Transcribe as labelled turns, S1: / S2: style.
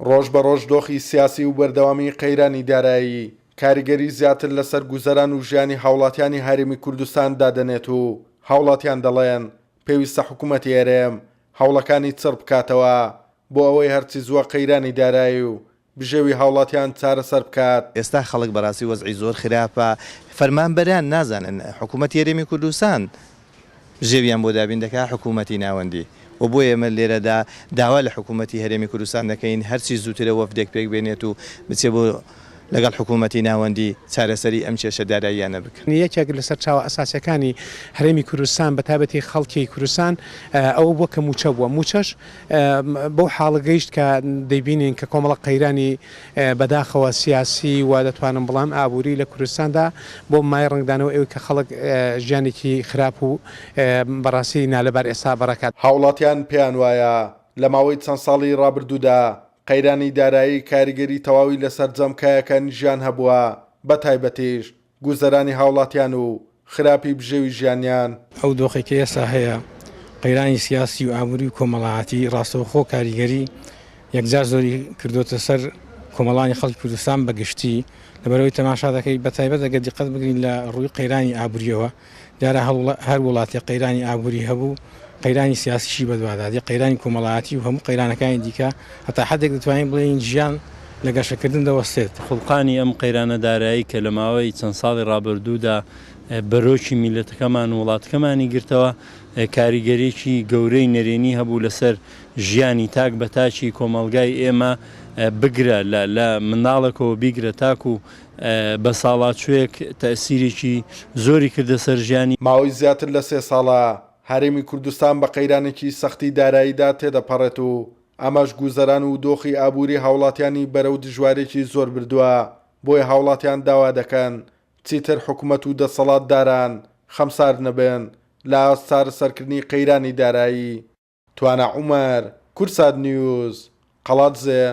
S1: ڕۆژ بە ڕۆژ دۆخی سیاسی و بەردەوامی قەیرانی دارایی کاریگەری زیاتر لەسەر گوزەران و ژیانی هاوڵاتیانی هەرێمی کوردستان دادەنێت و هاوڵاتیان دەڵێن پێویستە حکوومەتی هەرێم هەوڵەکانی چڕ بکاتەوە بۆ ئەوەی هەرچی زووە قەیرانی دارایی و بژێوی هاوڵاتیان چارەسەر بکات.
S2: ئێستا خەڵک بەڕاستی وەزعی زۆر خراپە، فەرمانبەران نازانن حکوومەتی هەرێمی کوردستان ژێویان بۆ دابین دەکات حکوومەتی ناوەندی و بۆ ئێمە لێرەدا داوا لە حکوومەتی هەرێمی کوردستان دەکەین هەرچی زووترە وەفدێک پێک بێنێت و بچێ بۆ لەگەڵ حکوومەتی ناوەندی چارەسەری ئەم کێشە داراییانە بکەن.
S3: یەکێک لەسەر چاوە ئەساسیەکانی هەرێمی کوردستان بەتابەتی خەڵکی کوردستان ئەوە بووە کە موچە بووە. موچەش بەو حاڵە گەیشت کە دەیبینین کە کۆمەڵە قەیرانی بەداخەوە سیاسی و دەتوانم بڵام ئابووری لە کوردستاندا بۆ مای ڕنگدانەوە ئەوەی کە خەڵک ژیانێکی خراپ و بەڕاستی نالەبار ئێستا بەڕکات.
S1: هاوڵاتیان پێیان وایە لە ماوەی چەند ساڵی ڕابردوودا قەیرانی دارایی کاریگەری تەواوی لەسەر جەمکایەکانی ژیان هەبووە بە تایبەتیش گوزەرانی هاوڵاتیان و خراپی بژێوی ژیانیان.
S4: ئەو دۆخێکی ئێستا هەیە قەیرانی سیاسی و ئابووری و کۆمەڵایەتی ڕاستەوخۆ کاریگەری یەکجار زۆری کردوتە سەر کۆمەڵانی خەڵکی کوردستان بەگشتی لەبەرەوەی تەماشا دەکەی بە تایبەت ئەگەر دیقەت بگرین لە ڕووی قەیرانی ئابووریەوە دیارە هەر وڵاتی قەیرانی ئابووری هەبوو قەیرانی سیاسیشی بەدوادادی قەیرانی کۆمەڵایەتی و هەموو قەیرانەکانی دیکە هەتا حدێک دەتوانین بڵێن ژیان لە گەشەکردن دەوەستێت.
S5: خوڵقانی ئەم قەیرانە دارایی کە لە ماوەی چەند ساڵی ڕابردوودا بەرۆکی میلەتەکەمان و وڵاتەکەمانی گرتەوە کاریگەریەکی گەورەی نەرێنی هەبوو لەسەر ژیانی تاک بە تاچی کۆمەڵگای ئێمە بگرە لە منداڵێکەوە بیگرە تاک و بە ساڵاتچوێک تەسیرێکی زۆری کردە سەر ژیانی.
S1: ماوەی زیاتر لە 3 ساڵە هەرێمی کوردستان بە قەیرانێکی سەختی داراییدا تێدەپەڕێت و ئەمەش گوزەران و دۆخی ئابووری هاوڵاتیانی بەرەو دژوارێکی زۆر بردووە بۆی هاوڵاتیان داوا دەکەن چیتر حکوومەت و دەسەڵاتداران خەمسار نەبن لە چارەسەرکردنی قەیرانی دارایی. توانە عومەر، کورسات نیوز، قەڵاتزێ.